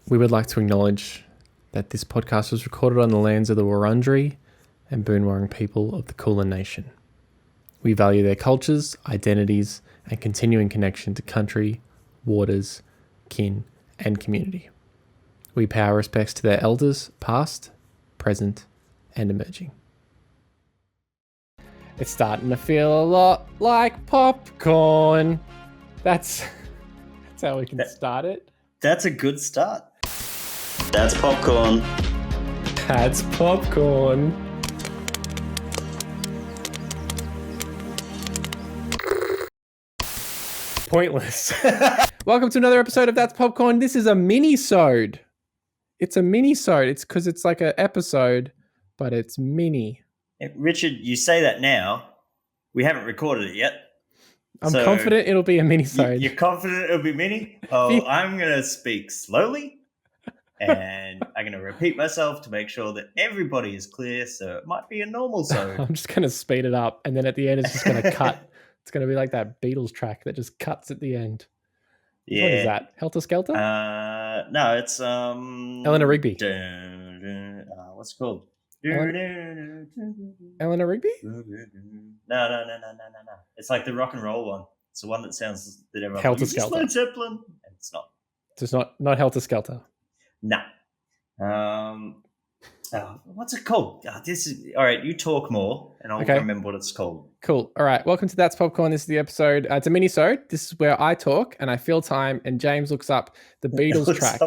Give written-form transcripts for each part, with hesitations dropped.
We would like to acknowledge that this podcast was recorded on the lands of the Wurundjeri and Boon Wurrung people of the Kulin Nation. We value their cultures, identities, and continuing connection to country, waters, kin, and community. We pay our respects to their elders, past, present, and emerging. It's starting to feel a lot like popcorn. That's how we can start it. That's a good start. That's popcorn. That's popcorn. Pointless. Welcome to another episode of That's Popcorn. This is a Minisode. It's a Minisode. It's because it's like an episode, but it's mini. Richard, you say that now. We haven't recorded it yet. I'm confident it'll be a Minisode. You're confident it'll be mini? Oh, I'm going to speak slowly. And I'm going to repeat myself to make sure that everybody is clear. So it might be a normal zone. I'm just going to speed it up. And then at the end, it's just going to cut. It's going to be like that Beatles track that just cuts at the end. Yeah. What is that? Helter Skelter? No, it's Eleanor Rigby. What's it called? Eleanor Rigby? No. It's like the rock and roll one. It's the one that sounds that everyone Helter Skelter. Led Zeppelin. It's not. It's not Helter Skelter. No. What's it called? This is all right. You talk more, and I'll remember what it's called. Cool. All right. Welcome to That's Popcorn. This is the episode. It's a mini-sode. This is where I talk and I fill time, and James looks up the Beatles track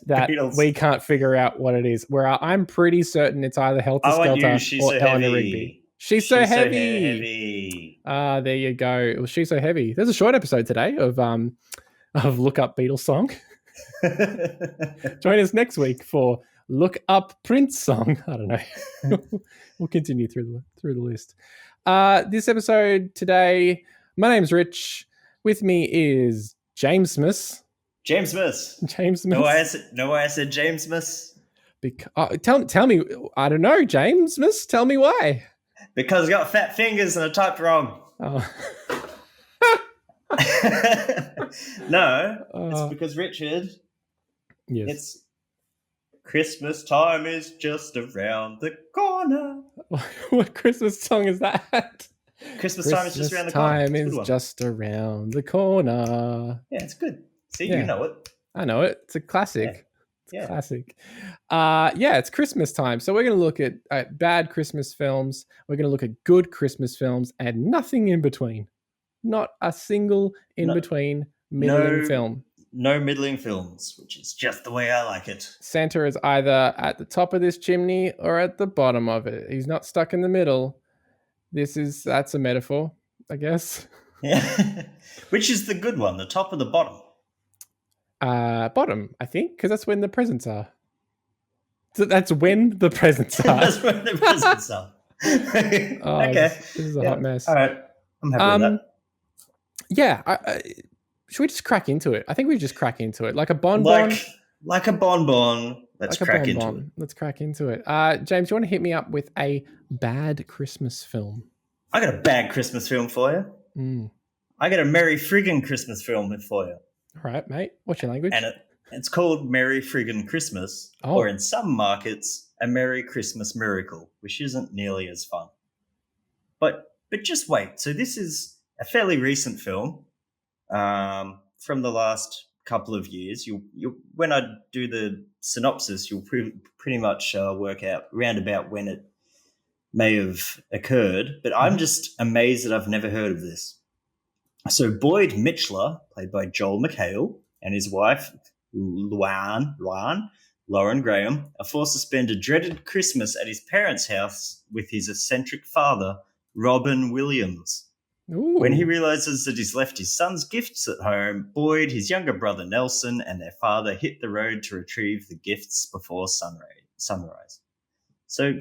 that we can't figure out what it is. Where I'm pretty certain it's either Helter Skelter or Eleanor Rigby. She's so heavy. There you go. Well, She's So Heavy. There's a short episode today of Look Up Beatles Song. Join us next week for Look Up Prince Song. I don't know. We'll continue through the list. This episode today, my name's Rich. With me is James Smith. James Smith. James Smith. No way I said James Smith. Tell me. I don't know, James Smith. Tell me why. Because I got fat fingers and I typed wrong. Oh. No, it's because Richard. Yes. It's Christmas time is just around the corner. What Christmas song is that? Christmas time is just around the corner. Time is just around the corner. Yeah, it's good. See, you know it. I know it. It's a classic. Yeah. Classic. It's Christmas time. So we're going to look at bad Christmas films. We're going to look at good Christmas films and nothing in between. Not a single in-between middling film. No middling films, which is just the way I like it. Santa is either at the top of this chimney or at the bottom of it. He's not stuck in the middle. That's a metaphor, I guess. Yeah. Which is the good one, the top or the bottom? Bottom, I think, because that's when the presents are. So that's when the presents are. That's when the presents are. Okay. This is a hot mess. All right. I'm happy with that. Yeah. Should we just crack into it? I think we just crack into it. Like a bonbon. Like a bonbon. Let's crack into it. Let's crack into it. James, you want to hit me up with a bad Christmas film? I got a bad Christmas film for you. I got a Merry Friggin' Christmas film for you. All right, mate. What's your language? And it's called Merry Friggin' Christmas, or in some markets, a Merry Christmas Miracle, which isn't nearly as fun. But just wait. So this is a fairly recent film from the last couple of years. You when I do the synopsis, you'll pretty much work out roundabout when it may have occurred. But I'm just amazed that I've never heard of this. So Boyd Mitchler, played by Joel McHale, and his wife, Lauren Graham, are forced to spend a dreaded Christmas at his parents' house with his eccentric father, Robin Williams. Ooh. When he realizes that he's left his son's gifts at home, Boyd, his younger brother Nelson, and their father hit the road to retrieve the gifts before sunrise. So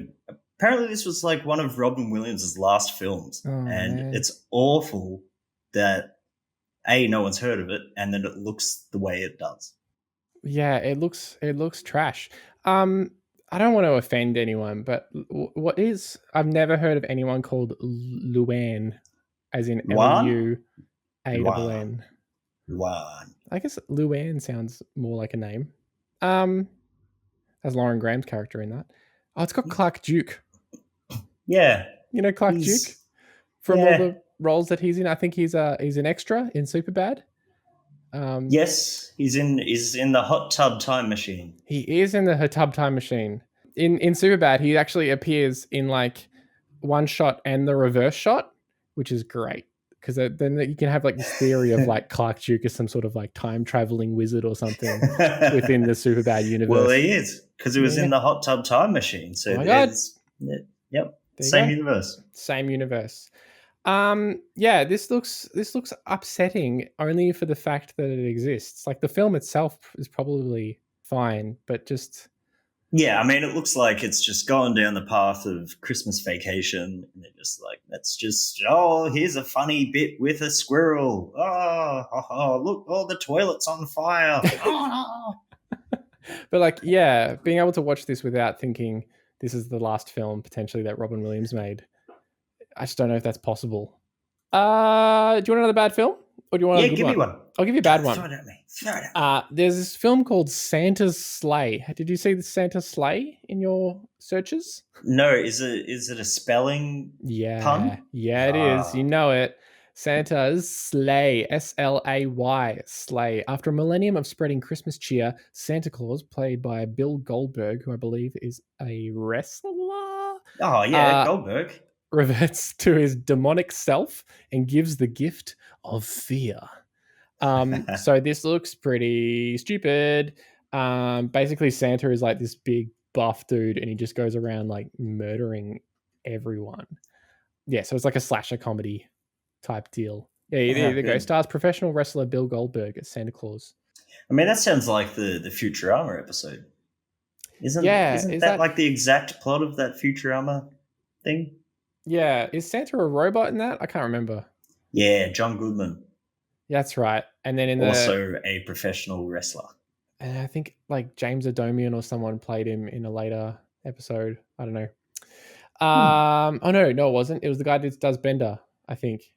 apparently this was like one of Robin Williams' last films, and it's awful that no one's heard of it, and that it looks the way it does. Yeah, it looks trash. I don't want to offend anyone, but I've never heard of anyone called Luann, as in Luann. Luann. I guess Luann sounds more like a name. Has Lauren Graham's character in that. Oh, it's got Clark Duke. Yeah. You know Clark Duke from all the roles that he's in. I think he's an extra in Superbad. Yes, he's in the Hot Tub Time Machine. He is in the Hot Tub Time Machine. In Superbad, he actually appears in like one shot and the reverse shot, which is great because then you can have like this theory of like Clark Duke is some sort of like time traveling wizard or something within the Superbad universe. Well, he is because he was in the Hot Tub Time Machine. So yep, same universe. Same universe. Yeah, this looks upsetting only for the fact that it exists. Like the film itself is probably fine, but just yeah, I mean, it looks like it's just going down the path of Christmas Vacation, and they're just like, here's a funny bit with a squirrel. Oh, look, the toilet's on fire. But like, yeah, being able to watch this without thinking this is the last film potentially that Robin Williams made, I just don't know if that's possible. Do you want another bad film? Or do you want a good give me one. I'll give you a bad one. Throw it at me. There's this film called Santa's Sleigh. Did you see the Santa's Sleigh in your searches? No, is it a spelling pun? Yeah, it is. You know it. Santa's Sleigh, S-L-A-Y, Sleigh. After a millennium of spreading Christmas cheer, Santa Claus, played by Bill Goldberg, who I believe is a wrestler. Oh, yeah, Goldberg. Reverts to his demonic self and gives the gift of fear. So this looks pretty stupid. Basically Santa is like this big buff dude and he just goes around like murdering everyone. Yeah, so it's like a slasher comedy type deal. Yeah, there you go. Stars professional wrestler Bill Goldberg as Santa Claus. I mean, that sounds like the Futurama episode. Isn't that like the exact plot of that Futurama thing? Yeah. Is Santa a robot in that? I can't remember. Yeah, John Goodman. That's right. And then also a professional wrestler. And I think like James Adomian or someone played him in a later episode. I don't know. Oh no, it wasn't. It was the guy that does Bender, I think.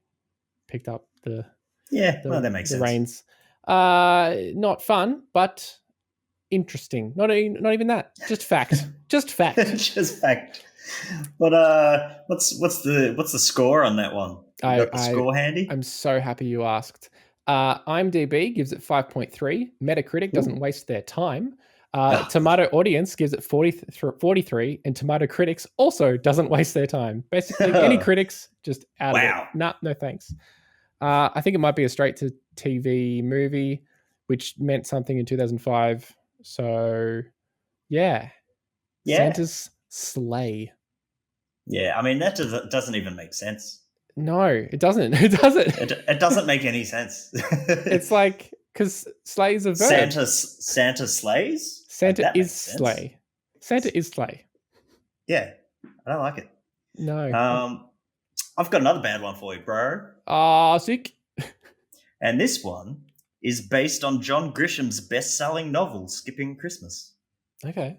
Picked up the that makes sense. Reins. Not fun, but interesting. Not even that. Just fact. Just fact. Just fact. But what's the score on that one? You got the score handy? I'm so happy you asked. IMDb gives it 5.3. Metacritic doesn't waste their time. Tomato Audience gives it 43, and Tomato Critics also doesn't waste their time. Basically, any critics just out of it. No thanks. I think it might be a straight-to-TV movie, which meant something in 2005. So, yeah. Santa's Sleigh. Yeah, I mean, that doesn't even make sense. No, it doesn't. It doesn't. It doesn't make any sense. It's like, because sleigh is a verb. Santa slays? Santa is sleigh. Santa is sleigh. Yeah, I don't like it. No. I've got another bad one for you, bro. Sick. And this one is based on John Grisham's best-selling novel, Skipping Christmas. Okay.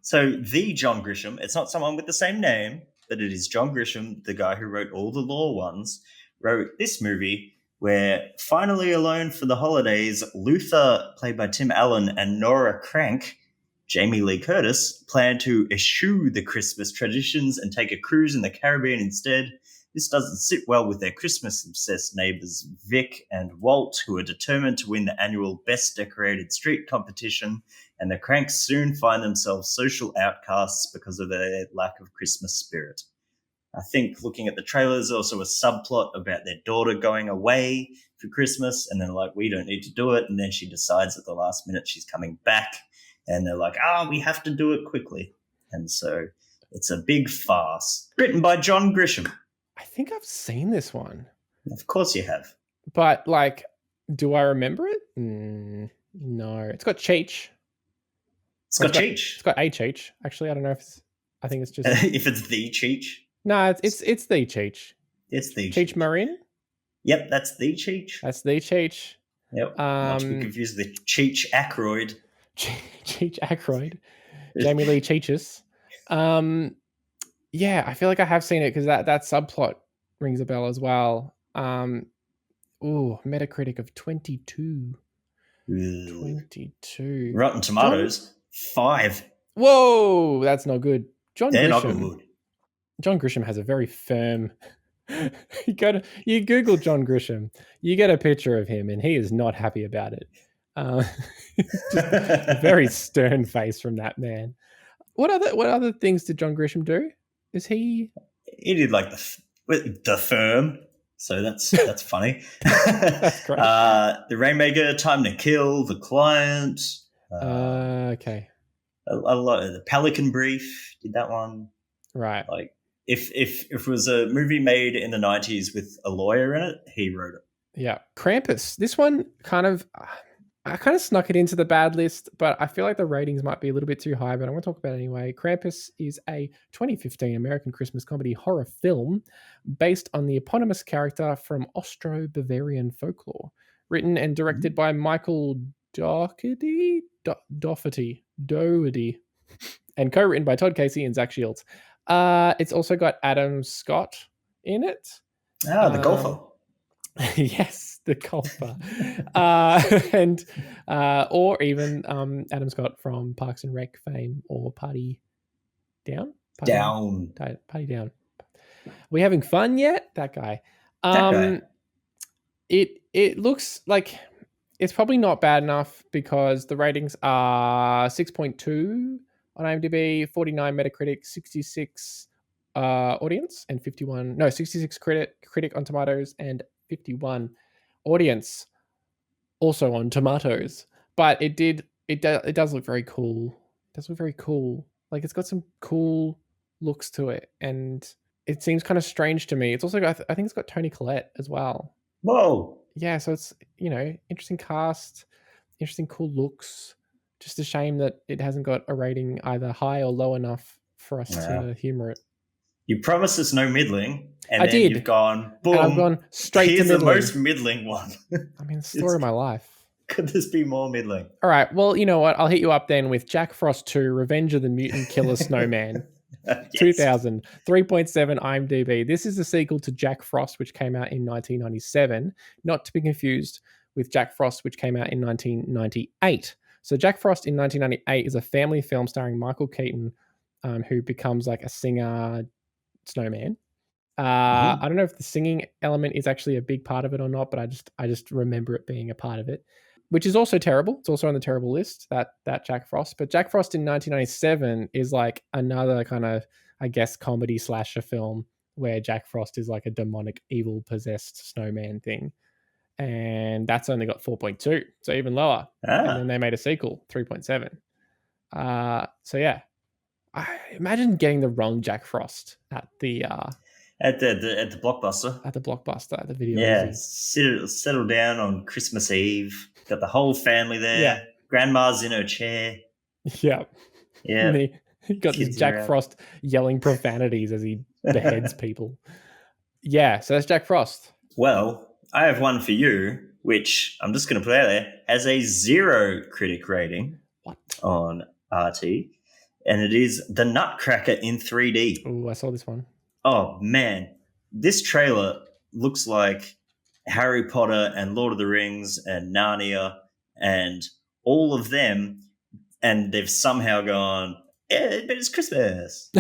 So the John Grisham, it's not someone with the same name, but it is John Grisham, the guy who wrote all the Law ones, wrote this movie where, finally alone for the holidays, Luther, played by Tim Allen, and Nora Crank, Jamie Lee Curtis, plan to eschew the Christmas traditions and take a cruise in the Caribbean instead. This doesn't sit well with their Christmas-obsessed neighbours Vic and Walt, who are determined to win the annual Best Decorated Street competition, and the Cranks soon find themselves social outcasts because of their lack of Christmas spirit. I think looking at the trailer, there's also a subplot about their daughter going away for Christmas, and they're like, we don't need to do it, and then she decides at the last minute she's coming back, and they're like, we have to do it quickly. And so it's a big farce. Written by John Grisham. I think I've seen this one. Of course you have. But, like, do I remember it? No. It's got Cheech. It's got Cheech. It's got a Cheech. Actually, I don't know if it's... I think it's just... if it's the Cheech? No, it's the Cheech. It's the Cheech Marin? Yep, that's the Cheech. That's the Cheech. Yep. Not to be confused with Cheech Ackroyd. Cheech Ackroyd. Jamie Lee Cheechus. Yeah, I feel like I have seen it because that subplot rings a bell as well. Metacritic of 22. 22. Rotten Tomatoes, 5. Whoa, that's not good. They're not good. John Grisham has a very firm. You Google John Grisham, you get a picture of him, and he is not happy about it. Just a very stern face from that man. What other things did John Grisham do? Is he? He did like the Firm, so that's funny. That's great. The Rainmaker, Time to Kill, The Client. Okay. A lot of the Pelican Brief, did that one. Right. Like if it was a movie made in the 90s with a lawyer in it, he wrote it. Yeah. Krampus. This one I kind of snuck it into the bad list, but I feel like the ratings might be a little bit too high, but I'm going to talk about it anyway. Krampus is a 2015 American Christmas comedy horror film based on the eponymous character from Austro-Bavarian folklore, written and directed by Michael Dougherty, and co-written by Todd Casey and Zach Shields. It's also got Adam Scott in it. The golfer. Yes, the golfer. And or even Adam Scott from Parks and Rec fame, or Party Down. Party Down. Are we having fun yet? That guy. It looks like it's probably not bad enough because the ratings are 6.2 on IMDb, 49 Metacritic, 66 audience, and 66 critic on Tomatoes, and 51 audience also on Tomatoes. But it does look very cool. It does look very cool. Like, it's got some cool looks to it, and it seems kind of strange to me. It's also got, I think it's got Toni Collette as well. Whoa. Yeah, so it's, interesting cast, interesting cool looks. Just a shame that it hasn't got a rating either high or low enough for us to humor it. You promised us no middling, and then you've gone, boom, and I've gone straight to middling. Here's the most middling one. I mean, the story of my life. Could this be more middling? All right, well, you know what? I'll hit you up then with Jack Frost 2, Revenge of the Mutant Killer Snowman. Yes. 2000, 3.7 IMDb. This is the sequel to Jack Frost, which came out in 1997, not to be confused with Jack Frost, which came out in 1998. So Jack Frost in 1998 is a family film starring Michael Keaton, who becomes like a singer snowman. I don't know if the singing element is actually a big part of it or not, but I just remember it being a part of it, which is also terrible. It's also on the terrible list, that Jack Frost. But Jack Frost in 1997 is like another kind of, I guess, comedy slasher film where Jack Frost is like a demonic, evil, possessed snowman thing. And that's only got 4.2, so even lower. And then they made a sequel, 3.7. So yeah, I imagine getting the wrong Jack Frost at the Blockbuster. At the Blockbuster, at the video. Yeah, settle down on Christmas Eve. Got the whole family there. Yeah. Grandma's in her chair. Yeah. Yeah. He got this Jack Frost yelling profanities as he beheads people. Yeah, so that's Jack Frost. Well, I have one for you, which I'm just going to put out there, has a 0 critic rating on RT, and it is The Nutcracker in 3D. Oh, I saw this one. Oh, man. This trailer looks like Harry Potter and Lord of the Rings and Narnia and all of them, and they've somehow gone, yeah, but it's Christmas.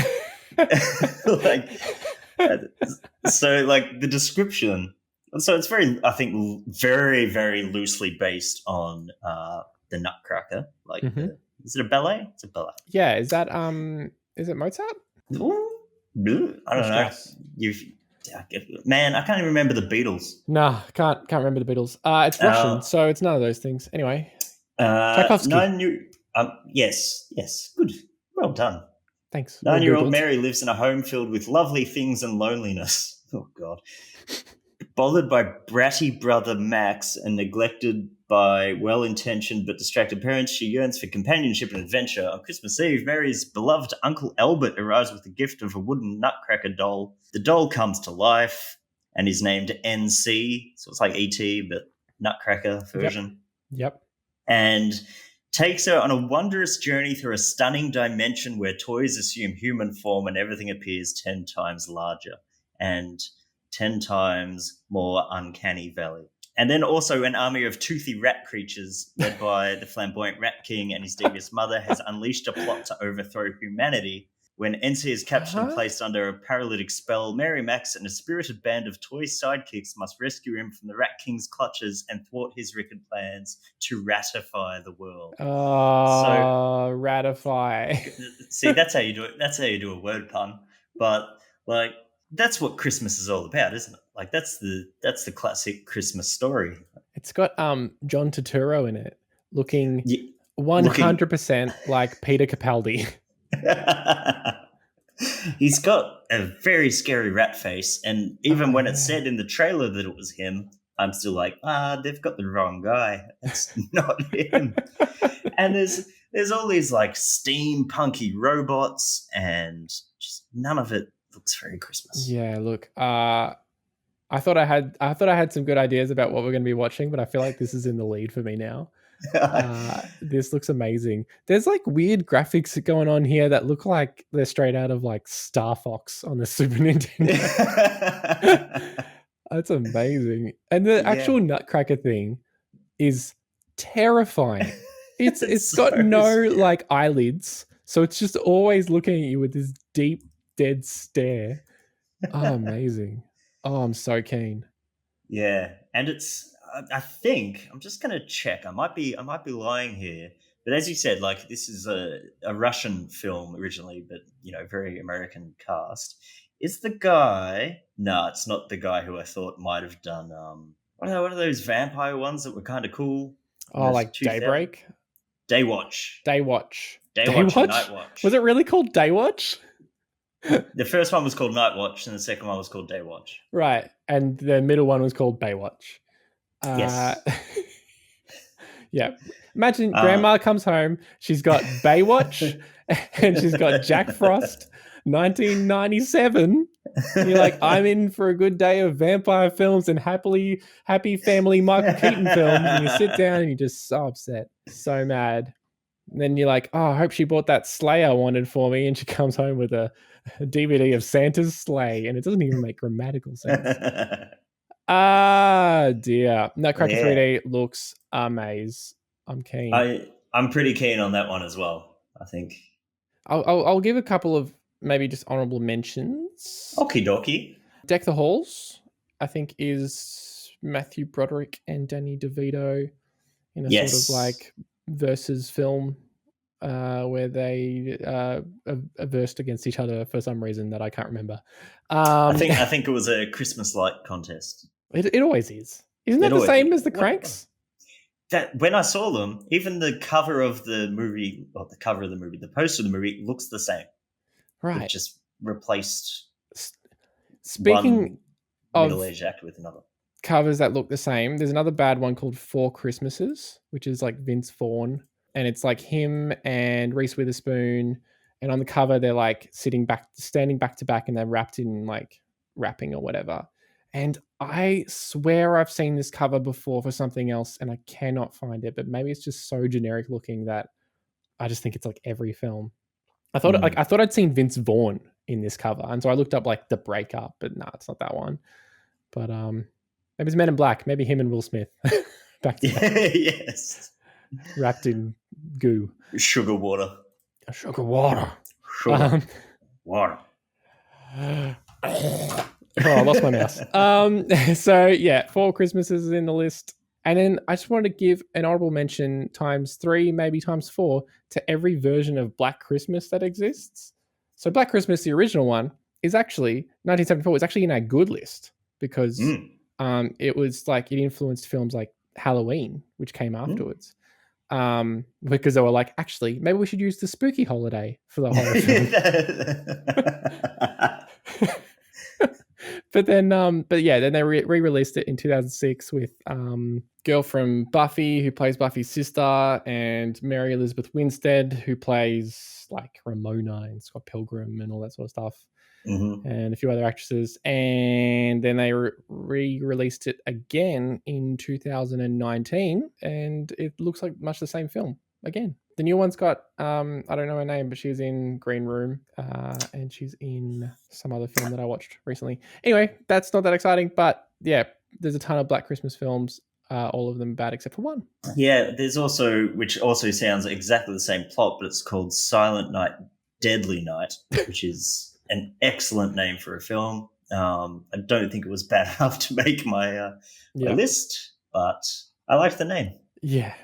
So the description. So it's very, I think, very, very loosely based on the Nutcracker. Is it a ballet? It's a ballet. Yeah. Is that is it Mozart? I don't know. Man, I can't even remember the Beatles. No, can't remember the Beatles. It's Russian, so it's none of those things. Anyway, Tchaikovsky. Yes, good, well done. Thanks. 9-year-old Mary lives in a home filled with lovely things and loneliness. Oh God. Bothered by bratty brother Max and neglected by well-intentioned but distracted parents, she yearns for companionship and adventure. On Christmas Eve, Mary's beloved Uncle Albert arrives with the gift of a wooden Nutcracker doll. The doll comes to life and is named NC, so it's like E.T., but Nutcracker version. Yep. And takes her on a wondrous journey through a stunning dimension where toys assume human form and everything appears 10 times larger and 10 times more uncanny valley. And then also an army of toothy rat creatures led by the flamboyant Rat King and his devious mother has unleashed a plot to overthrow humanity. When NC is captured and placed under a paralytic spell, Mary Max and a spirited band of toy sidekicks must rescue him from the Rat King's clutches and thwart his wicked plans to ratify the world. So ratify. See, that's how you do it. That's how you do a word pun. But like, that's what Christmas is all about, isn't it? Like, that's the classic Christmas story. It's got John Turturro in it, looking 100% like Peter Capaldi. He's got a very scary rat face, and even when it said in the trailer that it was him, I'm still like, they've got the wrong guy. That's not him. And there's all these like steampunky robots, and just none of it looks very Christmas. Yeah, look, I thought I had some good ideas about what we're going to be watching, but I feel like this is in the lead for me now. This looks amazing. There's like weird graphics going on here that look like they're straight out of like Star Fox on the Super Nintendo. That's amazing. And the actual Nutcracker thing is terrifying. It's got no like eyelids, so it's just always looking at you with this deep, dead stare. Oh, amazing. Oh, I'm so keen. Yeah, and it's I think I'm just going to check. I might be lying here, but as you said, like this is a Russian film originally, but very American cast. Is the guy? No, it's not the guy who I thought might have done. What are those vampire ones that were kind of cool? Oh, like Daybreak, Daywatch, Daywatch, and Nightwatch. Was it really called Daywatch? The first one was called Nightwatch, and the second one was called Daywatch. Right, and the middle one was called Baywatch. Yes. Yeah. Imagine Grandma comes home. She's got Baywatch, and she's got Jack Frost, 1997. And you're like, I'm in for a good day of vampire films and happy family Michael Keaton films. And you sit down and you're just so upset, so mad. And then you're like, oh, I hope she bought that sleigh I wanted for me. And she comes home with a DVD of Santa's sleigh, and it doesn't even make grammatical sense. Dear. Nutcracker 3D looks amazing. I'm keen. I'm pretty keen on that one as well, I think. I'll give a couple of maybe just honorable mentions. Okie dokie. Deck the Halls, I think, is Matthew Broderick and Danny DeVito in a sort of like versus film where they are versed against each other for some reason that I can't remember. I think it was a Christmas light contest. It always is. Isn't that the same as the Cranks? That when I saw them, even the cover of the movie, the poster of the movie looks the same. Right. It just replaced Speaking of middle-aged actor with another. Covers that look the same, there's another bad one called Four Christmases, which is like Vince Vaughn, and it's like him and Reese Witherspoon, and on the cover they're like standing back to back, and they're wrapped in like wrapping or whatever. And I swear I've seen this cover before for something else and I cannot find it, but maybe it's just so generic looking that I just think it's like every film. I thought I'd seen Vince Vaughn in this cover, and so I looked up like The Breakup, but no, it's not that one. But maybe it's Men in Black. Maybe him and Will Smith back to back. Yes, wrapped in goo. Sugar water. Water. Oh, I lost my mouse. So yeah, Four Christmases is in the list. And then I just wanted to give an honorable mention ×3, maybe ×4 to every version of Black Christmas that exists. So Black Christmas, the original one, is actually 1974. It's actually in our good list because it was like it influenced films like Halloween, which came afterwards. Because they were like, actually, maybe we should use the spooky holiday for the horror film. But then they re-released it in 2006 with girl from Buffy who plays Buffy's sister, and Mary Elizabeth Winstead who plays like Ramona in Scott Pilgrim and all that sort of stuff, and a few other actresses. And then they re-released it again in 2019, and it looks like much the same film again. The new one's got, I don't know her name, but she's in Green Room, and she's in some other film that I watched recently. Anyway, that's not that exciting, but yeah, there's a ton of Black Christmas films. all of them bad except for one. Yeah, there's also, which also sounds exactly the same plot, but it's called Silent Night, Deadly Night, which is an excellent name for a film. I don't think it was bad enough to make my list, but I like the name. Yeah.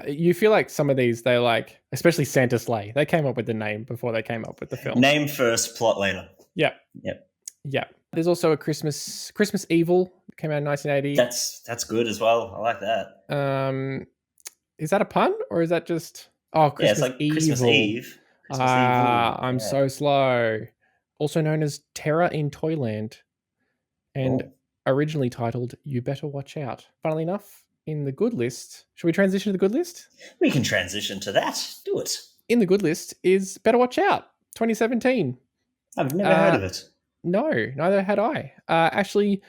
You feel like some of these, they like, especially Santa Sleigh, they came up with the name before they came up with the film. Name first, plot later. Yeah. There's also a Christmas Evil, came out in 1980. That's good as well. I like that. Is that a pun or is that just Christmas it's like Evil? Christmas Eve. I'm so slow. Also known as Terror in Toyland, and originally titled You Better Watch Out. Funnily enough, in the good list, should we transition to the good list? We can transition to that. Do it. In the good list is Better Watch Out, 2017. I've never heard of it. No, neither had I. Ashley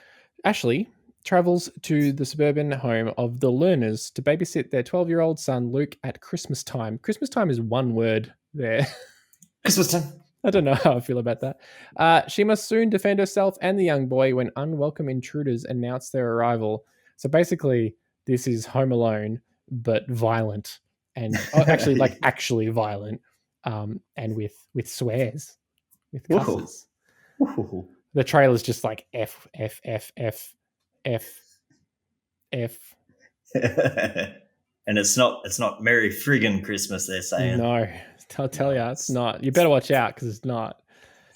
travels to the suburban home of the Learners to babysit their 12-year-old son Luke at Christmas time. Christmas time is one word there. Christmas time. I don't know how I feel about that. She must soon defend herself and the young boy when unwelcome intruders announce their arrival. So basically, this is Home Alone, but violent. And actually violent. And with swears. With cusses. Ooh. The trailer's just like F, F, F, F, F, F. And it's not Merry Friggin' Christmas, they're saying. No, I'll tell you, it's not. You better watch out because it's not.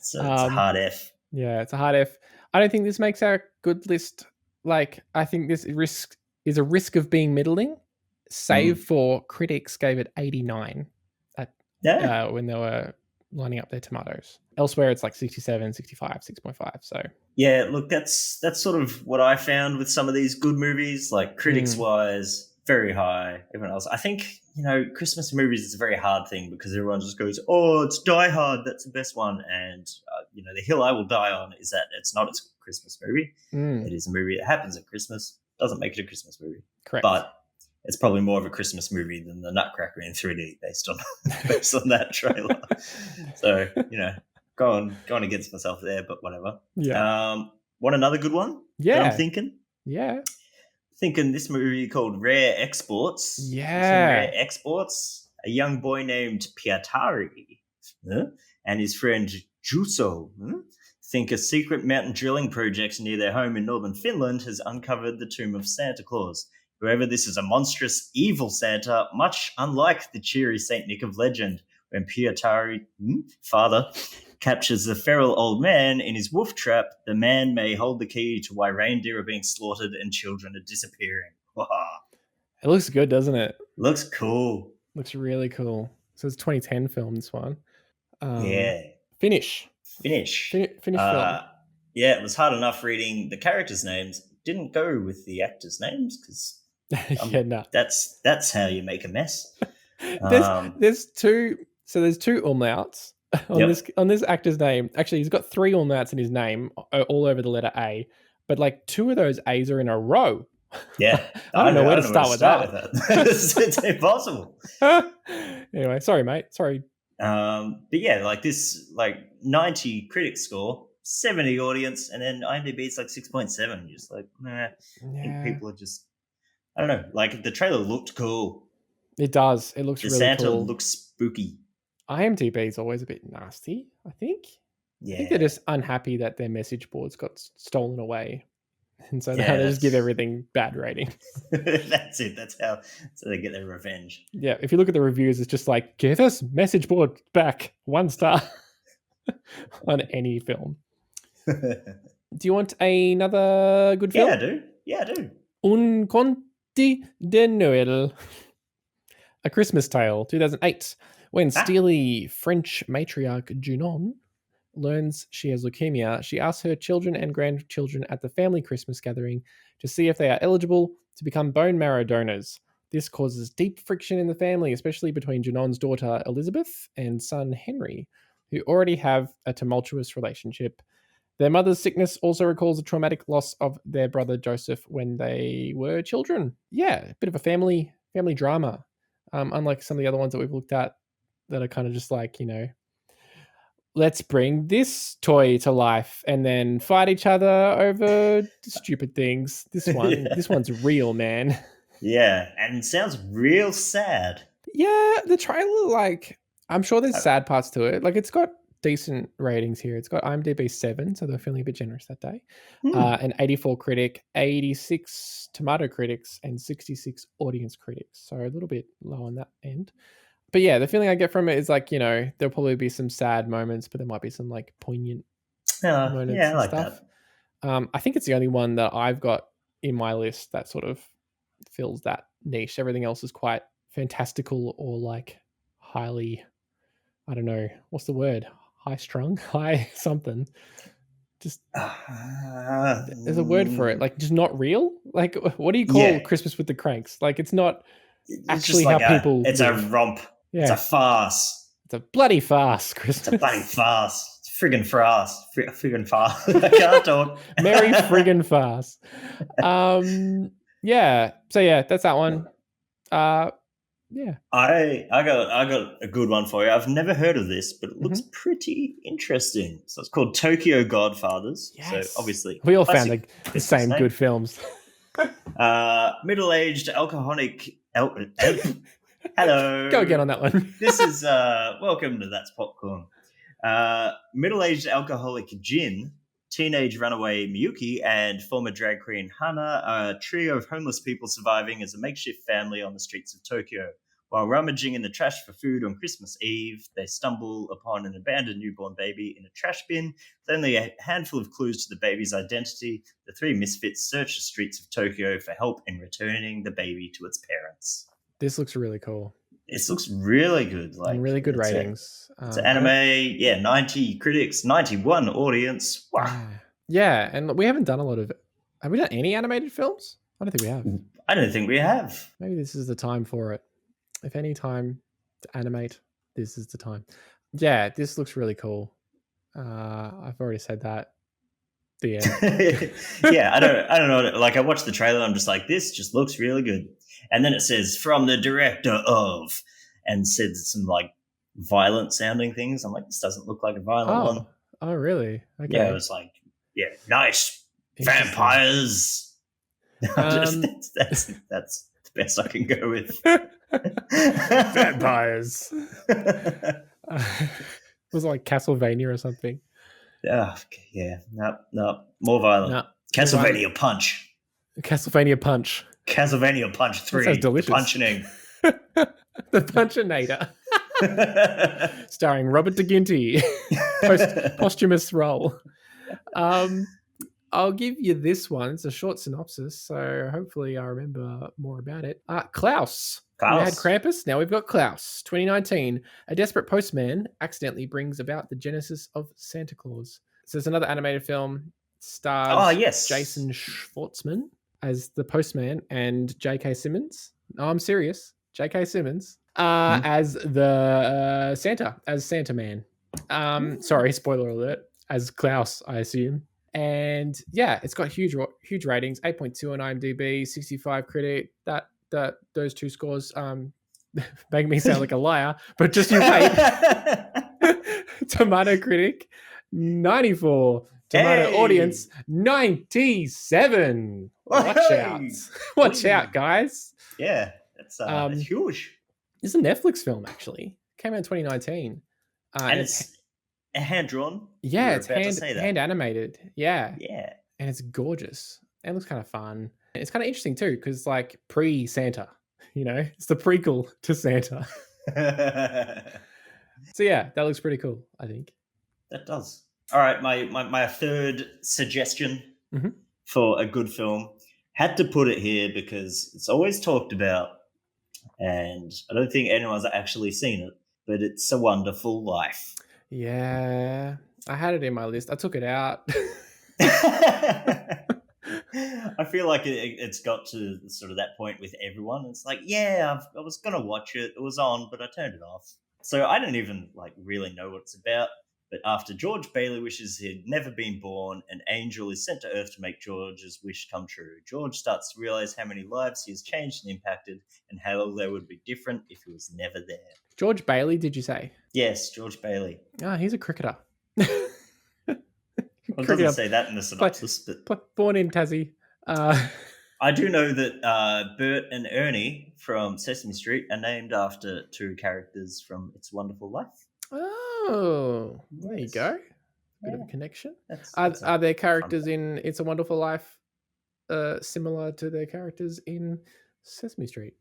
So it's a hard F. Yeah, it's a hard F. I don't think this makes our good list. Like, I think this is a risk of being middling, save for critics gave it 89 when they were lining up their tomatoes. Elsewhere, it's like 67, 65, 6.5. So yeah, look, that's sort of what I found with some of these good movies, like critics-wise, very high. Everyone else, I think, Christmas movies is a very hard thing because everyone just goes, "Oh, it's Die Hard, that's the best one," and the hill I will die on is that it's not a Christmas movie. It is a movie that happens at Christmas. Doesn't make it a Christmas movie, correct? But it's probably more of a Christmas movie than the Nutcracker in 3D based on that trailer. So going against myself there, but whatever. Yeah. Want another good one? Yeah. That I'm thinking. Yeah. Thinking this movie called Rare Exports. Yeah. Rare Exports. A young boy named Pietari and his friend Juso think a secret mountain drilling project near their home in northern Finland has uncovered the tomb of Santa Claus. However, this is a monstrous, evil Santa, much unlike the cheery Saint Nick of legend. When Pietari, father, captures the feral old man in his wolf trap, the man may hold the key to why reindeer are being slaughtered and children are disappearing. It looks good, doesn't it? Looks cool. Looks really cool. So it's a 2010 film, this one. Finish. Finish film. Yeah, it was hard enough reading the characters' names. Didn't go with the actors' names because that's how you make a mess. There's two umlauts on this actor's name. Actually, he's got 3 umlauts in his name all over the letter A, but like 2 of those A's are in a row. Yeah. I don't know where to start with that. It's impossible. Anyway, sorry, mate. Sorry. But yeah, like this, 90 critic score, 70 audience, and then IMDb it's like 6.7. Just like, I think people are just, I don't know. Like the trailer looked cool. It does. It looks really Santa cool. looks spooky. IMDb is always a bit nasty, I think. Yeah. I think they're just unhappy that their message boards got stolen away. And so now they just give everything bad rating. That's it. That's how they get their revenge. Yeah. If you look at the reviews, it's just like, give us message board back 1 star on any film. Do you want another good film? Yeah, I do. Un Conte de Noël. A Christmas Tale, 2008. When steely French matriarch Junon learns she has leukemia, she asks her children and grandchildren at the family Christmas gathering to see if they are eligible to become bone marrow donors. This causes deep friction in the family, especially between Junon's daughter Elizabeth and son Henry, who already have a tumultuous relationship. Their mother's sickness also recalls the traumatic loss of their brother Joseph when they were children. Yeah, a bit of a family drama. Unlike some of the other ones that we've looked at that are kind of just like, let's bring this toy to life and then fight each other over stupid things. This one's real, man. Yeah, and it sounds real sad. Yeah, the trailer, like, I'm sure there's sad parts to it. Like, it's got decent ratings here. It's got IMDb 7, so they're feeling a bit generous that day. An 84 critic, 86 tomato critics, and 66 audience critics. So a little bit low on that end. But yeah, the feeling I get from it is like, there'll probably be some sad moments, but there might be some like poignant moments and like stuff. I think it's the only one that I've got in my list that sort of fills that niche. Everything else is quite fantastical or like highly, I don't know, what's the word? High strung, high something. Just there's a word for it, like just not real. Like, what do you call Christmas with the Cranks? Like, it's not actually like how people. It's live. A romp. Yeah. It's a farce. It's a bloody farce, Christmas. It's a bloody farce. It's friggin' farce. Friggin' farce. I can't talk. Merry friggin' farce. Yeah. So yeah, that's that one. Yeah. I got a good one for you. I've never heard of this, but it looks pretty interesting. So it's called Tokyo Godfathers. Yes. So obviously we all found the same good films. Middle-aged alcoholic. Hello. Go again on that one. This is welcome to That's Popcorn. Middle-aged alcoholic Jin, teenage runaway Miyuki, and former drag queen Hana are a trio of homeless people surviving as a makeshift family on the streets of Tokyo. While rummaging in the trash for food on Christmas Eve, they stumble upon an abandoned newborn baby in a trash bin. With only a handful of clues to the baby's identity, the three misfits search the streets of Tokyo for help in returning the baby to its parents. This looks really cool. This looks really good. Like, and really good ratings. It's anime, 90 critics, 91 audience. Wow. Yeah, and we haven't done a lot of... Have we done any animated films? I don't think we have. I don't think we have. Maybe this is the time for it. If any time to animate, this is the time. Yeah, this looks really cool. I've already said that. The end. Yeah, I don't know. Like, I watched the trailer and I'm just like, this just looks really good. And then it says, from the director of, and says some like violent sounding things. I'm like, this doesn't look like a violent one. Oh, really? Okay. Yeah, it was like, nice vampires. That's the best I can go with. Vampires. Was it like Castlevania or something? Yeah, no, more violent. No, Castlevania Punch. Castlevania Punch. Castlevania Punch 3. That sounds delicious. The Punching. The Punchinator. Starring Robert DeGinty. Posthumous role. I'll give you this one. It's a short synopsis, so hopefully I remember more about it. Klaus. We had Krampus, now we've got Klaus. 2019, a desperate postman accidentally brings about the genesis of Santa Claus. So it's another animated film. Stars Jason Schwartzman as the postman and J.K. Simmons. No, I'm serious. J.K. Simmons as the Santa Man. Sorry, spoiler alert. As Klaus, I assume. And yeah, it's got huge ratings. 8.2 on IMDb, 65 critic. Those two scores make me sound like a liar, but just you wait. Tomato critic 94. Tomato audience 97. Watch out, guys. Yeah, that's huge. It's a Netflix film, actually. Came out in 2019. And it's hand-drawn. Yeah, it's hand animated. Yeah. Yeah. And it's gorgeous. And it looks kind of fun. It's kind of interesting too, because like pre-Santa, it's the prequel to Santa. So yeah, that looks pretty cool, I think. That does. All right, my third suggestion for a good film, had to put it here because it's always talked about, and I don't think anyone's actually seen it, but it's A Wonderful Life. Yeah, I had it in my list. I took it out. I feel like it's got to sort of that point with everyone. It's like, I was going to watch it. It was on, but I turned it off. So I don't even really know what it's about. But after George Bailey wishes he had never been born, an angel is sent to Earth to make George's wish come true. George starts to realize how many lives he has changed and impacted, and how they would be different if he was never there. George Bailey, did you say? Yes, George Bailey. Oh, he's a cricketer. Well, it doesn't say that in the synopsis, but born in Tassie. I do know that Bert and Ernie from Sesame Street are named after two characters from It's a Wonderful Life. Oh, there you go. Bit of a connection. Are their characters in It's a Wonderful Life similar to their characters in Sesame Street?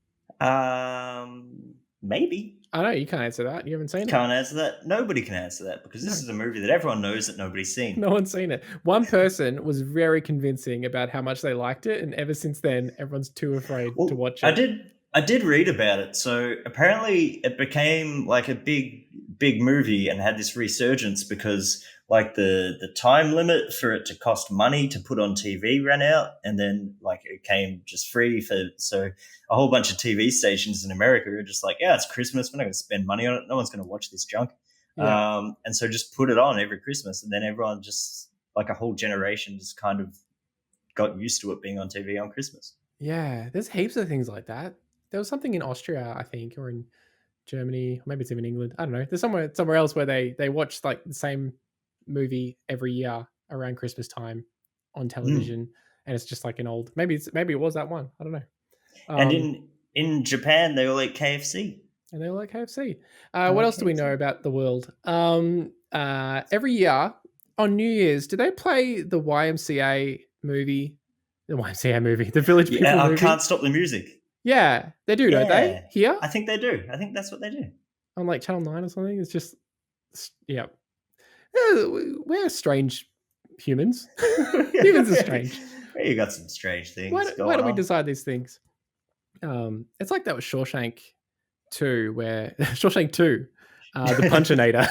Maybe. I know you can't answer that. You haven't seen it. Can't answer that. Nobody can answer that because this is a movie that everyone knows that nobody's seen. No one's seen it. One person was very convincing about how much they liked it, and ever since then, everyone's too afraid to watch it. I did read about it. So apparently, it became like a big movie and had this resurgence because like the time limit for it to cost money to put on TV ran out, and then like it came just free so a whole bunch of TV stations in America are just like, yeah, it's Christmas, we're not going to spend money on it, no one's going to watch this junk. Yeah. And so just put it on every Christmas, and then everyone just like a whole generation just kind of got used to it being on TV on Christmas. Yeah, there's heaps of things like that. There was something in Austria, I think, or in Germany, or maybe it's even England. I don't know. There's somewhere else where they watch like the same movie every year around Christmas time on television, and it's just like an old. Maybe it was that one. I don't know. And in Japan, they all eat KFC. And they all like KFC. What else do we know about the world? Every year on New Year's, do they play the YMCA movie? The YMCA movie, the Village People movie. I Can't Stop the Music. Yeah, they do, don't they? Here? I think they do. I think that's what they do. On like Channel 9 or something. It's just, yeah. We're strange humans. Humans are strange. You got some strange things. Why do we decide these things? It's like that with Shawshank 2, where Shawshank 2, the Punchinator.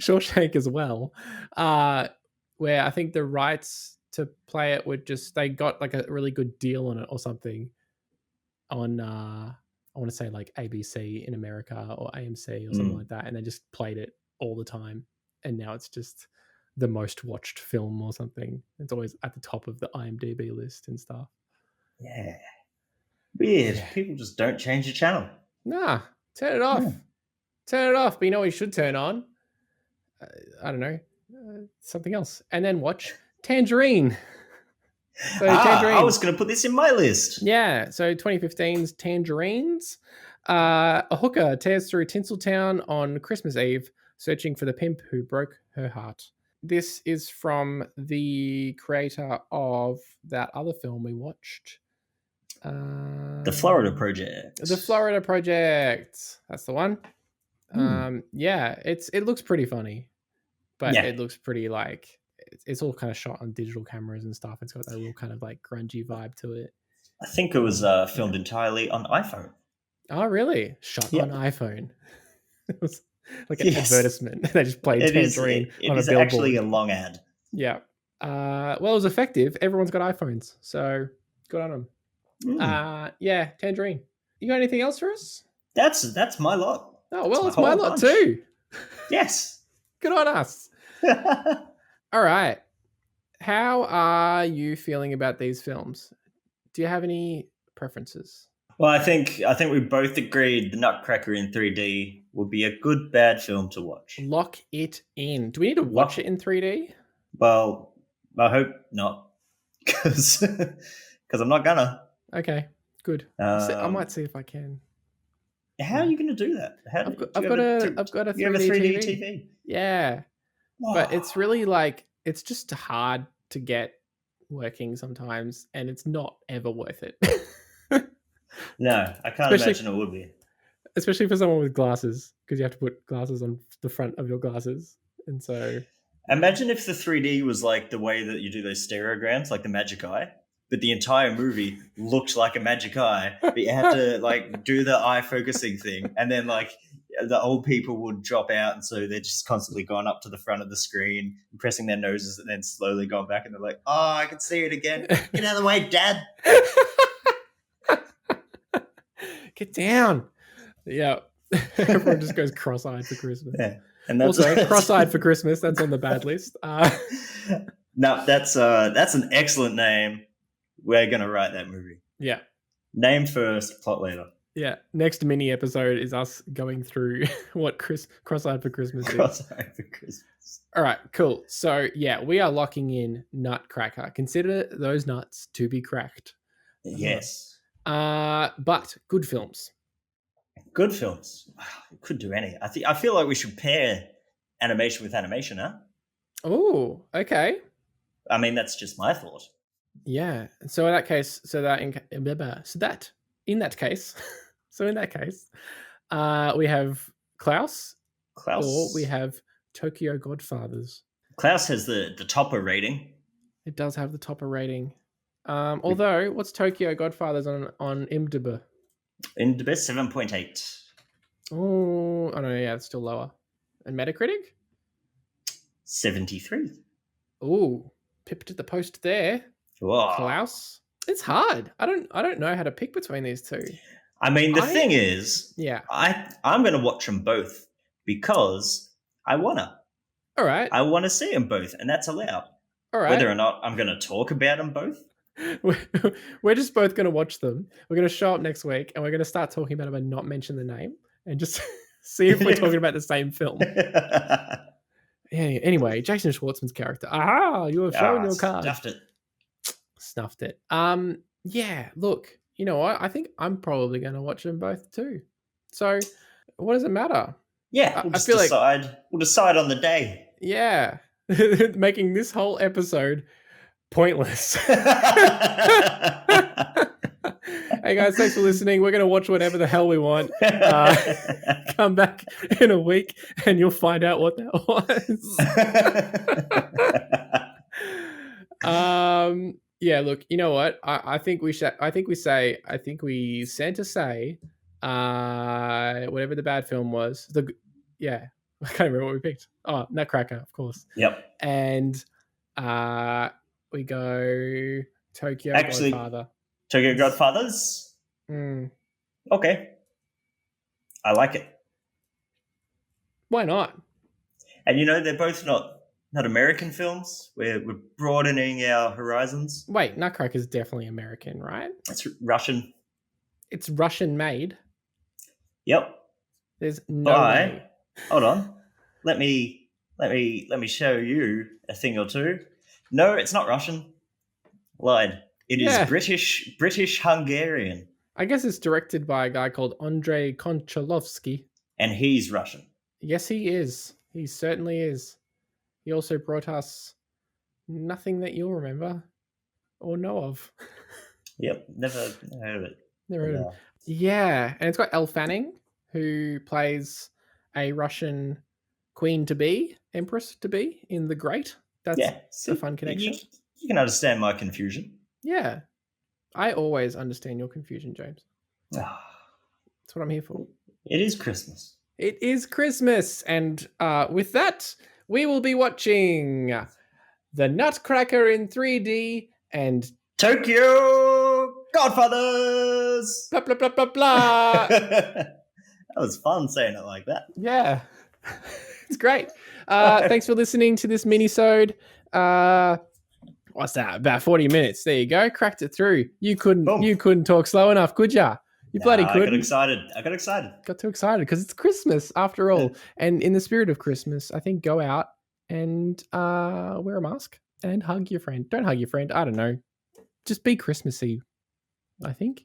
Shawshank as well, where I think the rights to play it would they got like a really good deal on it or something on I want to say like ABC in America or AMC or something like that, and they just played it all the time, and now it's just the most watched film or something. It's always at the top of the IMDb list and stuff. Yeah, weird. People just don't change the channel. Nah, turn it off. Turn it off. But you know what you should turn on? I don't know, something else, and then watch Tangerine. So Tangerine. I was going to put this in my list. Yeah, so 2015's Tangerines. A hooker tears through Tinseltown on Christmas Eve, searching for the pimp who broke her heart. This is from the creator of that other film we watched. The Florida Project. The Florida Project. That's the one. Yeah, it looks pretty funny, but it looks pretty like it's all kind of shot on digital cameras and stuff. It's got that little kind of like grungy vibe to it. I think it was filmed entirely on iPhone. Oh, really? Shot on iPhone. It was like an advertisement. They just played Tangerine on a billboard. It is actually a long ad. Yeah. Well, it was effective. Everyone's got iPhones, so good on them. Yeah, Tangerine. You got anything else for us? That's my lot. Oh, well, it's my lot too. Yes. Good on us. All right. How are you feeling about these films? Do you have any preferences? Well, I think we both agreed the Nutcracker in 3D would be a good bad film to watch. Lock it in. Do we need to watch it in 3D? Well, I hope not, because I'm not gonna. Okay, good. I might see if I can. How are you going to do that? I've got a 3D TV. Yeah. Wow. But it's really like, it's just hard to get working sometimes, and it's not ever worth it. No, I can't imagine it would be. Especially for someone with glasses, because you have to put glasses on the front of your glasses. And so... Imagine if the 3D was like the way that you do those stereograms, like the Magic Eye, but the entire movie looked like a magic eye, but you had to like do the eye focusing thing, and then like the old people would drop out, and so they're just constantly going up to the front of the screen and pressing their noses and then slowly going back, and they're like, oh, I can see it again. Get out of the way, Dad. Get down. Yeah. Everyone just goes cross-eyed for Christmas. Yeah. And also, cross-eyed for Christmas, that's on the bad list. No, that's an excellent name. We're going to write that movie. Yeah. Name first, plot later. Yeah. Next mini episode is us going through what Cross-Eyed for Christmas is. Cross-Eyed for Christmas. All right, cool. So, yeah, we are locking in Nutcracker. Consider those nuts to be cracked. Yes. But good films. Good films. Could do any. I feel like we should pair animation with animation, huh? Oh, okay. I mean, that's just my thought. Yeah. So in that case, we have Klaus. Or we have Tokyo Godfathers. Klaus has the topper rating. It does have the topper rating. Although, what's Tokyo Godfathers on IMDb? IMDb 7.8. Oh, no, yeah, it's still lower. And Metacritic? 73. Oh, pipped at the post there. Whoa. Klaus. It's hard. I don't know how to pick between these two. I mean, the thing is, yeah, I'm going to watch them both because I wanna. All right. I want to see them both, and that's allowed. All right. Whether or not I'm going to talk about them both. We're just both going to watch them. We're going to show up next week, and we're going to start talking about them and not mention the name, and just see if we're talking about the same film. Anyway, Jason Schwartzman's character. You have shown your card. Snuffed it. Yeah, look, you know what? I think I'm probably going to watch them both too. So, what does it matter? Yeah, we'll just decide. We'll decide on the day. Yeah, making this whole episode pointless. Hey guys, thanks for listening. We're going to watch whatever the hell we want. Come back in a week and you'll find out what that was. Yeah, look, you know what? I think we Santa say whatever the bad film was. I can't remember what we picked. Oh, Nutcracker, of course. Yep. And we go Godfather. Tokyo Godfathers? Okay. I like it. Why not? And they're both not American films. We're broadening our horizons. Wait, Nutcracker is definitely American, right? It's Russian. It's Russian made. Yep. There's no way. Hold on. Let me show you a thing or two. No, it's not Russian. Lied. It is British Hungarian. I guess it's directed by a guy called Andrei Konchalovsky. And he's Russian. Yes, he is. He certainly is. He also brought us nothing that you'll remember or know of. Yep, never heard of it. Never heard of it. Yeah, and it's got Elle Fanning, who plays a Russian queen-to-be, empress-to-be in The Great. That's a fun connection. You can understand my confusion. Yeah. I always understand your confusion, James. That's what I'm here for. It is Christmas. It is Christmas. And with that, we will be watching The Nutcracker in 3D and Tokyo Godfathers. Blah, blah, blah, blah, blah. That was fun saying it like that. Yeah. It's great. Thanks for listening to this minisode. What's that? About 40 minutes. There you go. Cracked it through. You couldn't talk slow enough, could ya? You bloody couldn't. I got excited. Got too excited because it's Christmas after all. And in the spirit of Christmas, I think go out and wear a mask and hug your friend. Don't hug your friend. I don't know. Just be Christmassy, I think.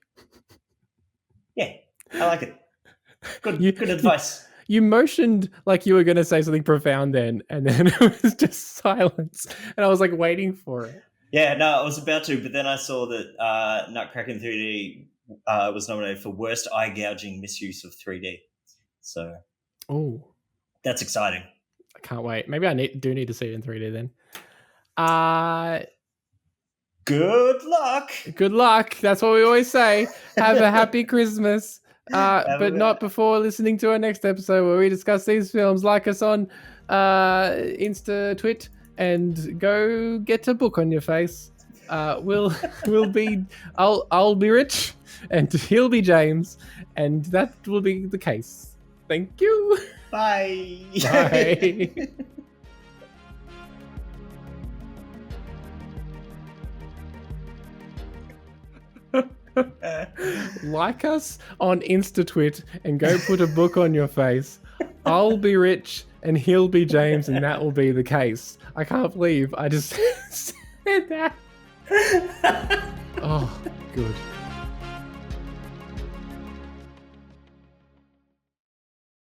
Yeah, I like it. Good advice. You motioned like you were going to say something profound then, and then it was just silence. And I was like waiting for it. Yeah, no, I was about to, but then I saw that Nutcracker in 3D was nominated for Worst Eye Gouging Misuse of 3D. So, that's exciting. I can't wait. Maybe I do need to see it in 3D then. Good luck. Good luck. That's what we always say. Have a happy Christmas. But not before listening to our next episode where we discuss these films. Like us on Insta, Twit, and go get a book on your face. I'll be Rich, and he'll be James, and that will be the case. Thank you. Bye. Bye. Like us on InstaTwit and go put a book on your face. I'll be rich and he'll be James, and that will be the case. I can't believe I just said that. Oh, good.